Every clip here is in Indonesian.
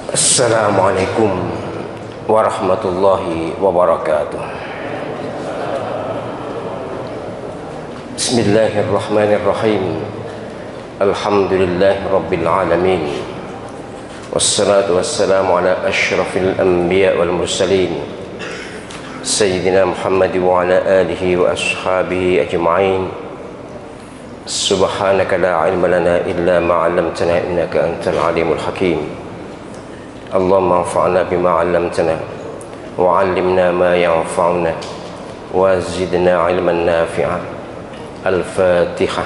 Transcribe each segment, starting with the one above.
Assalamualaikum warahmatullahi wabarakatuh. Bismillahirrahmanirrahim. Alhamdulillahi rabbil alamin. Wassalatu wassalamu ala asyrafil anbiya wal mursalin Sayyidina Muhammad wa ala alihi wa ashabihi ajma'in. Subhanaka la ilma lana illa ma 'allamtana innaka antal alimul hakim. Allahumma anfa'na bima 'allamtana wa 'allimna ma yanfa'una wa zidna 'ilman nafi'a. Al-Fatihah.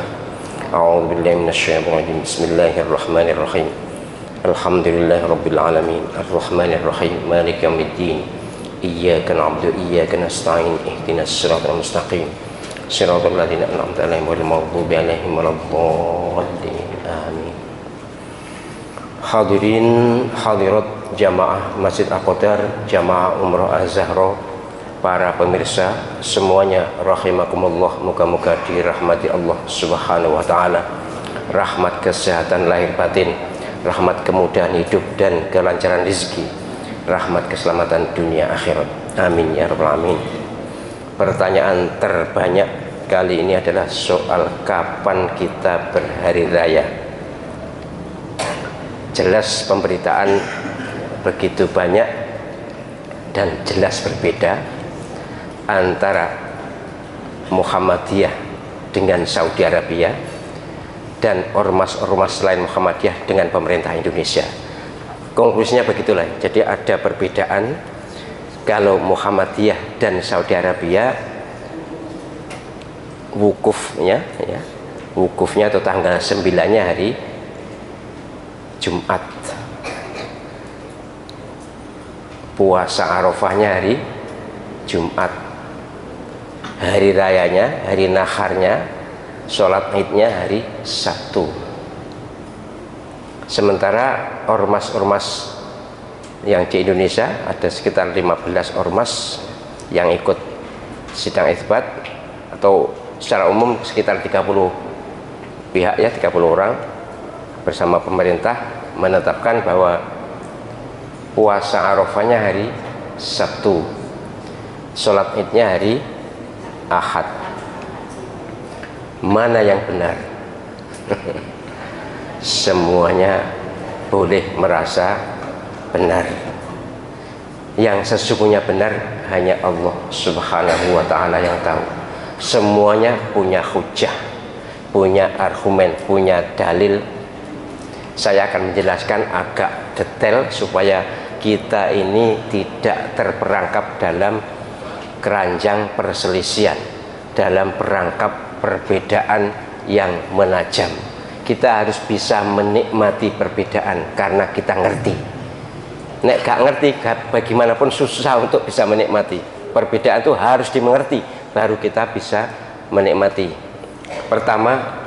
A'udzu billahi minasy syaithanir rajim. Bismillahirrahmanirrahim. Alhamdulillahi rabbil alamin. Arrahmanir rahim. Maliki yaumiddin. Iyyaka na'budu wa iyyaka nasta'in. Ihdinas siratal mustaqim. Shiratal ladzina an'amta 'alaihim ghairil maghdubi 'alaihim waladdallin. Amin. Hadirin hadirat jamaah Masjid Aqdar, jamaah Umrah Az-Zahra, para pemirsa semuanya rahimakumullah, moga-moga dirahmati Allah Subhanahu wa taala. Rahmat kesehatan lahir batin, rahmat kemudahan hidup dan kelancaran rezeki, rahmat keselamatan dunia akhirat. Amin ya rabbal alamin. Pertanyaan terbanyak kali ini adalah soal kapan kita berhari raya. Jelas pemberitaan begitu banyak dan jelas berbeda antara Muhammadiyah dengan Saudi Arabia dan ormas-ormas lain Muhammadiyah dengan pemerintah Indonesia. Konklusinya begitulah. Jadi ada perbedaan. Kalau Muhammadiyah dan Saudi Arabia wukufnya atau tanggal 9-nya hari Jumat, puasa Arafahnya hari Jumat, hari rayanya, hari naharnya, sholat idnya hari Sabtu. Sementara ormas-ormas yang di Indonesia ada sekitar 15 ormas yang ikut sidang isbat, atau secara umum sekitar 30 pihak ya, 30 orang bersama pemerintah menetapkan bahwa puasa Arafahnya hari Sabtu, sholat idnya hari Ahad. Mana yang benar? Semuanya boleh merasa benar. Yang sesungguhnya benar hanya Allah Subhanahu wa ta'ala yang tahu. Semuanya punya hujah, punya argumen, punya dalil. Saya akan menjelaskan agak detail supaya kita ini tidak terperangkap dalam keranjang perselisihan, dalam perangkap perbedaan yang menajam. Kita harus bisa menikmati perbedaan karena kita ngerti. Nek gak ngerti, bagaimanapun susah untuk bisa menikmati. Perbedaan itu harus dimengerti, baru kita bisa menikmati. Pertama,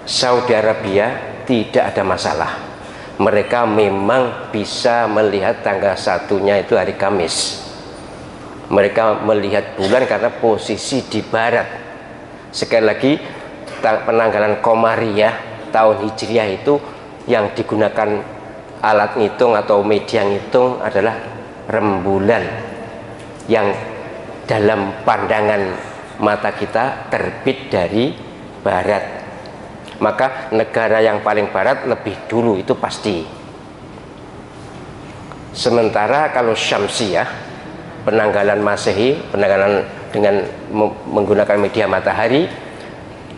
Saudi Arabia tidak ada masalah. Mereka memang bisa melihat tanggal 1-nya itu hari Kamis. Mereka melihat bulan karena posisi di barat. Sekali lagi, penanggalan Qamariyah tahun Hijriah itu yang digunakan alat ngitung atau media ngitung adalah rembulan, yang dalam pandangan mata kita terbit dari barat. Maka negara yang paling barat lebih dulu itu pasti. Sementara kalau Syamsiyah, penanggalan Masehi, penanggalan dengan menggunakan media matahari,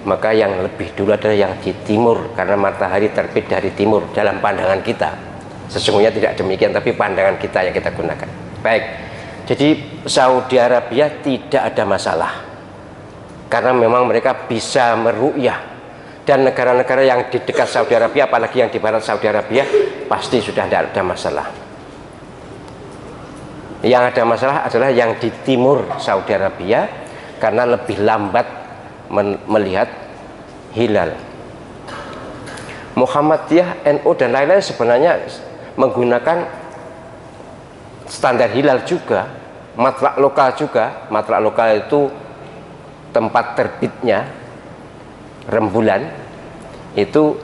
maka yang lebih dulu adalah yang di timur, karena matahari terbit dari timur dalam pandangan kita. Sesungguhnya tidak demikian, tapi pandangan kita yang kita gunakan. Baik, jadi Saudi Arabia tidak ada masalah karena memang mereka bisa meru'yah. Dan negara-negara yang di dekat Saudi Arabia, apalagi yang di barat Saudi Arabia, pasti sudah tidak ada masalah. Yang ada masalah adalah yang di timur Saudi Arabia, karena lebih lambat melihat hilal. Muhammadiyah, NU dan lain-lain sebenarnya menggunakan standar hilal juga, matlak lokal juga. Matlak lokal itu tempat terbitnya rembulan, itu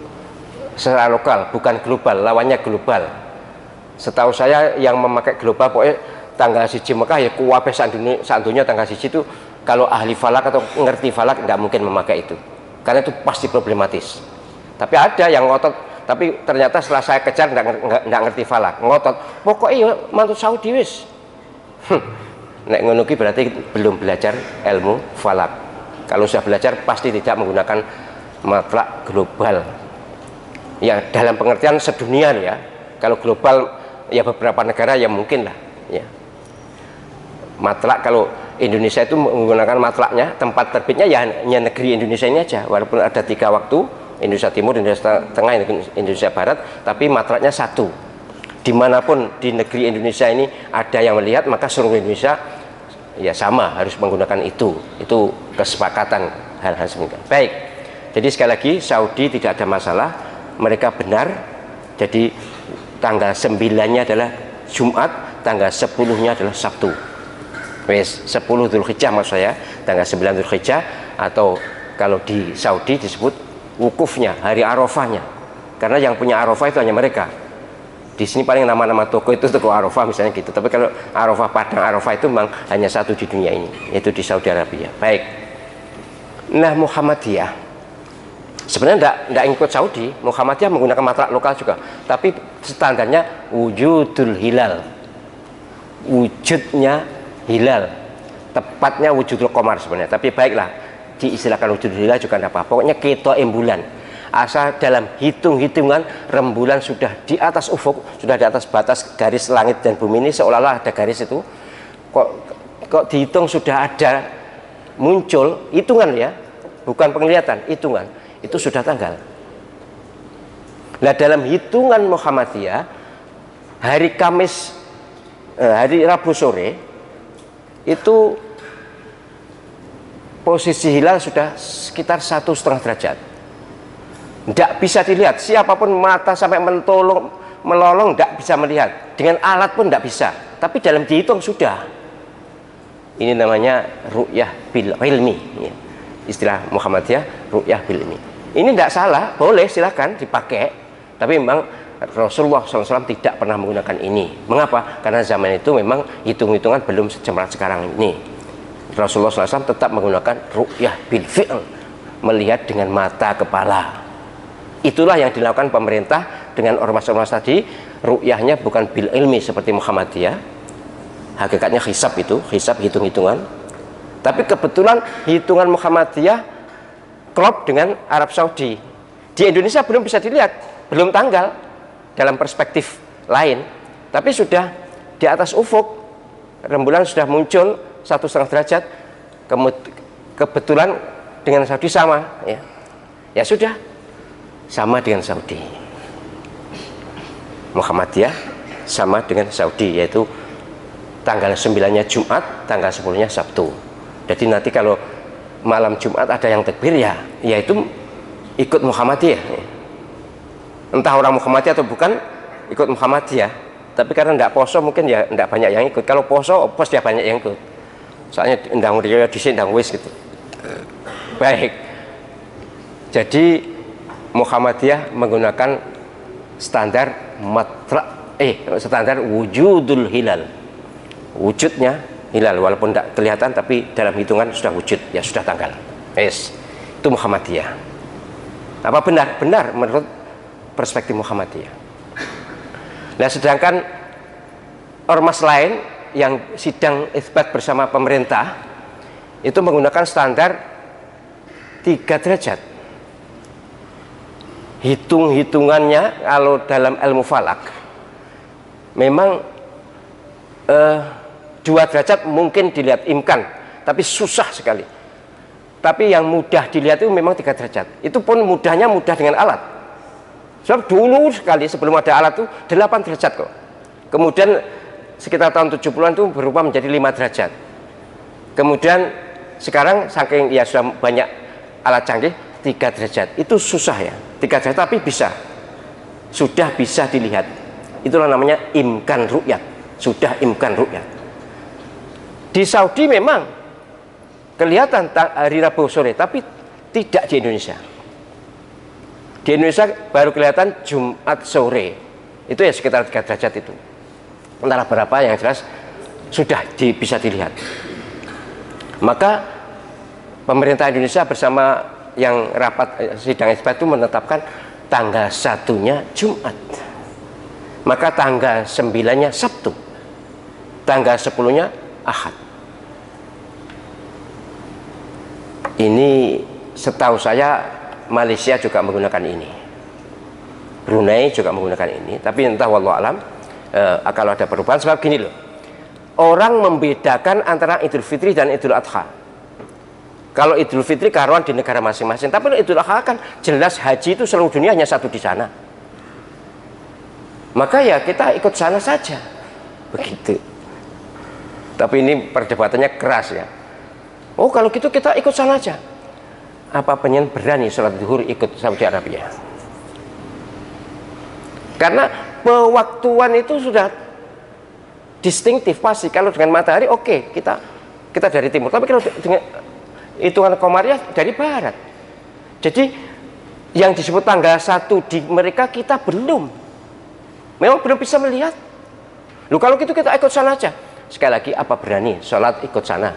secara lokal, bukan global. Lawannya global. Setahu saya yang memakai global pokoknya tanggal 1 Mekah ya kuwabe sak dunia tanggal 1 itu, kalau ahli falak atau ngerti falak nggak mungkin memakai itu, karena itu pasti problematis. Tapi ada yang ngotot, tapi ternyata setelah saya kejar nggak ngerti falak, ngotot pokoknya ya mantu Saudi wis. Nek ngono ki berarti belum belajar ilmu falak. Kalau sudah belajar pasti tidak menggunakan matlak global ya, dalam pengertian sedunia ya. Kalau global ya beberapa negara ya mungkin lah ya. Matlak kalau Indonesia itu menggunakan matlaknya, tempat terbitnya ya hanya negeri Indonesia ini aja, walaupun ada 3 waktu, Indonesia Timur, Indonesia Tengah, Indonesia Barat, tapi matlaknya satu. Dimanapun di negeri Indonesia ini ada yang melihat, maka seluruh Indonesia ya sama harus menggunakan itu kesepakatan hal-hal semacam. Baik, jadi sekali lagi Saudi tidak ada masalah, mereka benar. Jadi tanggal 9-nya adalah Jumat, tanggal 10-nya adalah Sabtu. Wes 10 Dzulhijjah maksud saya, tanggal 9 Dzulhijjah, atau kalau di Saudi disebut wukufnya, hari Arafahnya, karena yang punya Arafah itu hanya mereka. Di sini paling nama-nama toko itu toko Arafah misalnya gitu, tapi kalau Arafah, Padang Arafah itu memang hanya satu di dunia ini, yaitu di Saudi Arabia. Baik, nah Muhammadiyah sebenarnya tidak ikut Saudi. Muhammadiyah menggunakan matlak lokal juga, tapi standarnya wujudul hilal, wujudnya hilal, tepatnya wujudul qamar sebenarnya, tapi baiklah diistilahkan wujudul hilal juga tidak apa, pokoknya ketok bulan. Asal dalam hitung-hitungan rembulan sudah di atas ufuk, sudah di atas batas garis langit dan bumi ini, seolah-olah ada garis itu, kok dihitung sudah ada muncul, hitungan ya, bukan penglihatan, hitungan, itu sudah tanggal. Nah dalam hitungan Muhammadiyah, hari Kamis, hari Rabu sore itu posisi hilal sudah sekitar 1,5 derajat. Tidak bisa dilihat, siapapun mata sampai melolong tidak bisa melihat, dengan alat pun tidak bisa, tapi dalam dihitung sudah. Ini namanya ru'yah bil ilmi ya. Istilah Muhammadiyah ru'yah bil ilmi. Ini tidak salah, boleh silakan dipakai, tapi memang Rasulullah SAW tidak pernah menggunakan ini. Mengapa? Karena zaman itu memang hitung-hitungan belum secemerlang sekarang ini. Rasulullah SAW tetap menggunakan ru'yah bil fi'l, melihat dengan mata kepala. Itulah yang dilakukan pemerintah dengan ormas-ormas tadi. Ru'yahnya bukan bil ilmi seperti Muhammadiyah, hakikatnya hisab, itu hisab, hitung-hitungan. Tapi kebetulan hitungan Muhammadiyah klop dengan Arab Saudi. Di Indonesia belum bisa dilihat, belum tanggal dalam perspektif lain, tapi sudah di atas ufuk, rembulan sudah muncul 1,5 derajat. Kebetulan dengan Saudi sama ya, ya sudah sama dengan Saudi. Muhammadiyah sama dengan Saudi, yaitu tanggal 9-nya Jumat, tanggal 10-nya Sabtu. Jadi nanti kalau malam Jumat ada yang takbir ya, yaitu ikut Muhammadiyah. Entah orang Muhammadiyah atau bukan, ikut Muhammadiyah. Tapi karena tidak poso mungkin ya tidak banyak yang ikut. Kalau poso, pos dia banyak yang ikut. Soalnya ndang dia di sini ndang wis gitu. Baik. Jadi Muhammadiyah menggunakan standar standar wujudul hilal, wujudnya hilal, walaupun tidak kelihatan tapi dalam hitungan sudah wujud, ya sudah tanggal. Itu Muhammadiyah. Apa benar? Benar menurut perspektif Muhammadiyah. Nah sedangkan ormas lain yang sidang itsbat bersama pemerintah itu menggunakan standar 3 derajat. Hitung-hitungannya kalau dalam ilmu falak memang 2 derajat mungkin dilihat, imkan, tapi susah sekali. Tapi yang mudah dilihat itu memang 3 derajat. Itu pun mudah dengan alat. Sebab dulu sekali sebelum ada alat itu 8 derajat kok. Kemudian sekitar tahun 70-an itu berubah menjadi 5 derajat. Kemudian sekarang saking ya sudah banyak alat canggih, 3 derajat. Itu susah ya, 3 derajat tapi sudah bisa dilihat. Itulah namanya imkan ru'yat, sudah imkan ru'yat. Di Saudi memang kelihatan hari Rabu sore, tapi tidak di Indonesia. Di Indonesia baru kelihatan Jumat sore, itu ya sekitar 3 derajat itu. Entahlah berapa, yang jelas sudah bisa dilihat. Maka pemerintah Indonesia bersama yang rapat sidang isbat itu menetapkan tanggal 1-nya Jumat, maka tanggal 9-nya Sabtu, tanggal 10-nya Ahad. Ini setahu saya Malaysia juga menggunakan ini, Brunei juga menggunakan ini, tapi entah wallahu alam kalau ada perubahan. Sebab gini loh, orang membedakan antara Idul Fitri dan Idul Adha. Kalau Idul Fitri karuan di negara masing-masing, tapi Idul Adha kan jelas haji itu seluruh dunia hanya satu di sana. Maka ya kita ikut sana saja, begitu. Tapi ini perdebatannya keras ya. Oh kalau gitu kita ikut sana aja. Apa pengen berani sholat zuhur ikut Saudi Arabia? Karena pewaktuan itu sudah distintif pasti. Kalau dengan matahari oke, kita dari timur. Tapi kalau dengan hitungan komariah dari barat. Jadi yang disebut tanggal 1 di mereka kita belum. Memang belum bisa melihat. Loh kalau gitu kita ikut sana aja. Sekali lagi, apa berani sholat ikut sana?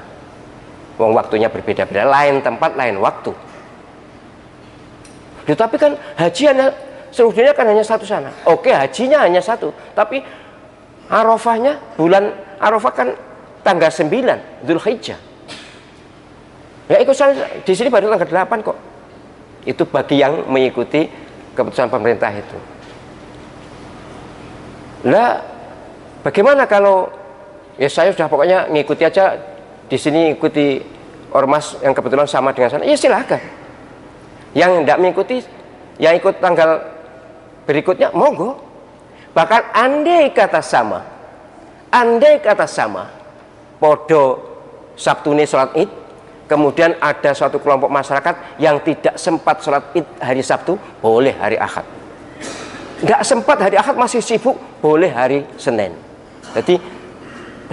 Wong waktunya berbeda-beda, lain tempat, lain waktu. Tetapi kan haji hanya seluruh dunia kan hanya satu sana. Oke, hajinya hanya satu, tapi Arafahnya, bulan Arafah kan tanggal 9 Dzulhijjah. Ya ikut sana, di sini baru tanggal 8 kok. Itu bagi yang mengikuti keputusan pemerintah itu. Lah, bagaimana kalau ya saya sudah pokoknya ngikuti aja di sini, ikuti ormas yang kebetulan sama dengan sana, ya silakan. Yang tidak mengikuti, yang ikut tanggal berikutnya, monggo. Bahkan andai kata sama, podo Sabtu ini sholat id, kemudian ada suatu kelompok masyarakat yang tidak sempat sholat id hari Sabtu, boleh hari Ahad. Nggak sempat hari Ahad, masih sibuk, boleh hari Senin. Jadi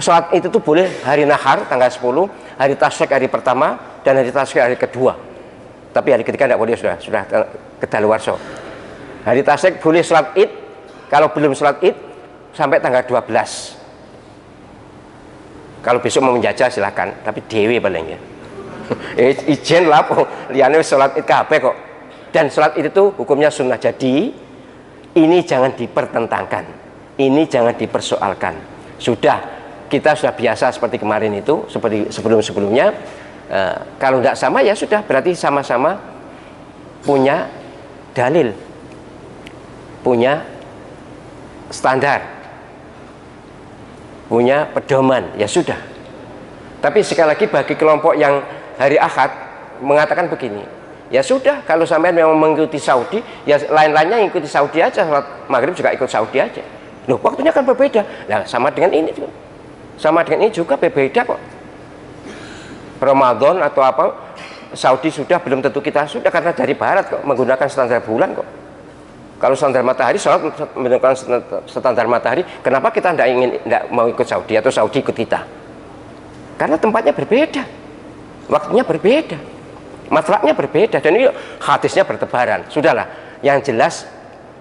sholat itu tuh boleh hari nahar tanggal 10, hari tasyrik hari pertama, dan hari tasyrik hari kedua. Tapi hari ketiga tidak boleh, sudah kedaluarsa. Hari tasyrik boleh sholat id, kalau belum sholat id sampai tanggal 12. Kalau besok mau menjajah silahkan, tapi dewe paling ya. Ijen lah, liane sholat id kabeh kok. Dan sholat id itu hukumnya sunnah. Jadi ini jangan dipertentangkan, ini jangan dipersoalkan. Kita sudah biasa seperti kemarin itu, seperti sebelum-sebelumnya. Kalau tidak sama ya sudah, berarti sama-sama punya dalil, punya standar, punya pedoman, ya sudah. Tapi sekali lagi bagi kelompok yang hari Ahad mengatakan begini, ya sudah, kalau sampai memang mengikuti Saudi, ya lain-lainnya ikuti Saudi aja, sholat maghrib juga ikut Saudi aja. Loh, waktunya kan berbeda. Nah, sama dengan ini juga. Sama dengan ini juga berbeda kok. Ramadan atau apa, Saudi sudah, belum tentu kita sudah, karena dari barat kok menggunakan standar bulan kok. Kalau standar matahari, sholat menggunakan standar matahari, kenapa kita tidak mau ikut Saudi atau Saudi ikut kita? Karena tempatnya berbeda, waktunya berbeda, matlaknya berbeda, dan ini hadisnya bertebaran. Sudahlah, yang jelas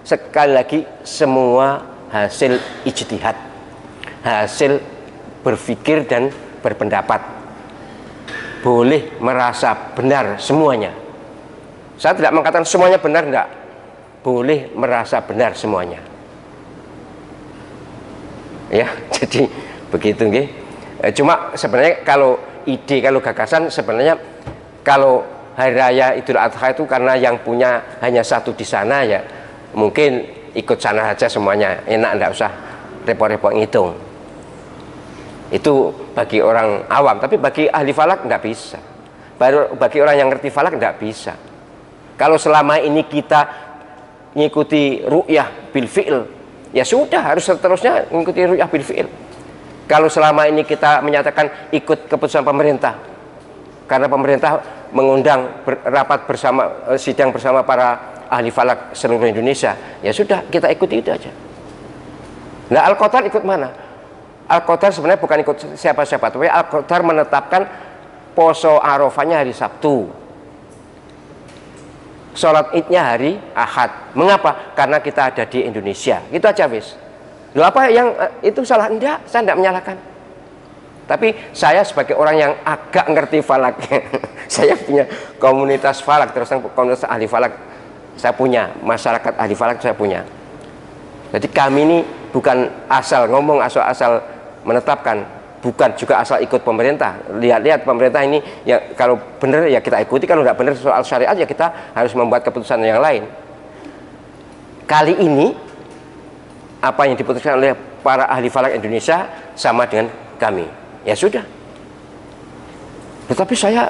sekali lagi semua hasil ijtihad, hasil berpikir dan berpendapat. Boleh merasa benar semuanya. Saya tidak mengatakan semuanya benar, enggak. Boleh merasa benar semuanya. Ya, jadi begitu nggih. Cuma sebenarnya kalau ide, kalau gagasan sebenarnya kalau hari raya Idul Adha itu karena yang punya hanya satu di sana, ya mungkin ikut sana saja semuanya, enak, enggak usah repot-repot ngitung. Itu bagi orang awam, tapi bagi ahli falak enggak bisa. Baru bagi orang yang ngerti falak enggak bisa. Kalau selama ini kita ngikuti ru'yah bil fi'il, ya sudah, harus seterusnya ngikuti ru'yah bil fi'il. Kalau selama ini kita menyatakan ikut keputusan pemerintah, karena pemerintah mengundang rapat bersama, sidang bersama para ahli falak seluruh Indonesia, ya sudah, kita ikuti itu aja. Nah, Al-Qatar ikut mana? Al-Qatar sebenarnya bukan ikut siapa-siapa, tapi Al-Qatar menetapkan poso Arafahnya hari Sabtu, sholat idnya hari Ahad. Mengapa? Karena kita ada di Indonesia, gitu aja wis. Loh, apa yang itu salah? Enggak, saya tidak menyalahkan. Tapi saya sebagai orang yang agak ngerti falak, saya punya komunitas falak, terus komunitas ahli falak, saya punya masyarakat ahli falak, saya punya. Jadi kami ini bukan asal ngomong, asal menetapkan, bukan juga asal ikut pemerintah. Lihat-lihat pemerintah ini, ya kalau benar ya kita ikuti, kalau tidak benar soal syariat ya kita harus membuat keputusan yang lain. Kali ini apa yang diputuskan oleh para ahli falak Indonesia sama dengan kami, ya sudah. Tetapi saya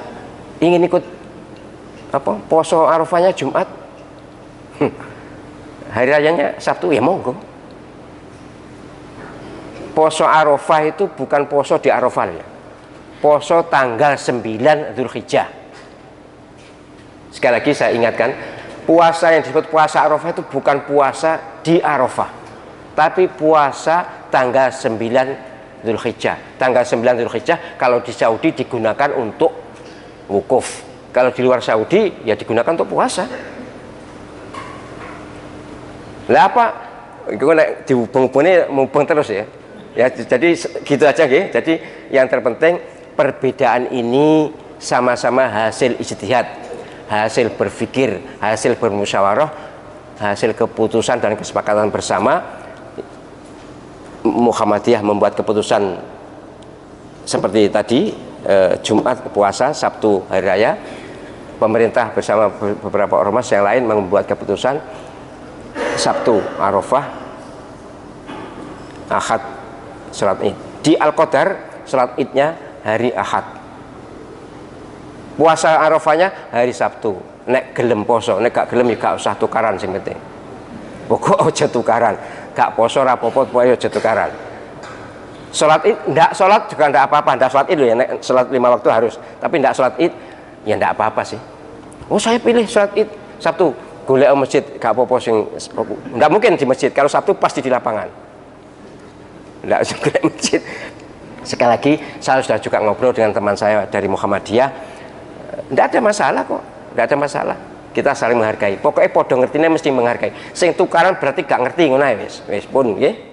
ingin ikut apa poso Arafahnya Jumat, hari rayanya Sabtu, ya monggo. Poso Arafah itu bukan poso di Arafah ya. Poso tanggal 9 Dzulhijjah. Sekali lagi saya ingatkan, puasa yang disebut puasa Arafah itu bukan puasa di Arafah, tapi puasa tanggal 9 Dzulhijjah. Tanggal 9 Dzulhijjah kalau di Saudi digunakan untuk wukuf. Kalau di luar Saudi ya digunakan untuk puasa. Lah apa? Iku nek dihubung-hubungnya mumpung terus ya. Ya jadi gitu aja nggih. Jadi yang terpenting perbedaan ini sama-sama hasil ijtihad, hasil berpikir, hasil bermusyawarah, hasil keputusan dan kesepakatan bersama. Muhammadiyah membuat keputusan seperti tadi, Jumat puasa, Sabtu hari raya. Pemerintah bersama beberapa ormas yang lain membuat keputusan Sabtu Arafah, Ahad salat Id. Di Al-Qadar salat Idnya hari Ahad. Puasa Arafahnya hari Sabtu. Nek gelem poso, nek gak gelem ya gak usah tukaran sing penting. Pokok aja tukaran. Gak poso rapopo pokoknya aja tukaran. Salat Id ndak salat juga ndak apa-apa, ndak salat Id loh ya, nek salat 5 waktu harus. Tapi ndak salat Id ya ndak apa-apa sih. Oh, saya pilih salat Id Sabtu. Golek masjid gak apa-apa sing ndak mungkin di masjid. Kalau Sabtu pasti di lapangan. Ndak usah golek masjid. Sekali lagi saya sudah juga ngobrol dengan teman saya dari Muhammadiyah. Ndak ada masalah kok. Ndak ada masalah. Kita saling menghargai. Pokoknya podo ngertine mesti menghargai. Sing tukaran berarti gak ngerti ngono ae wis. Wis pun nggih.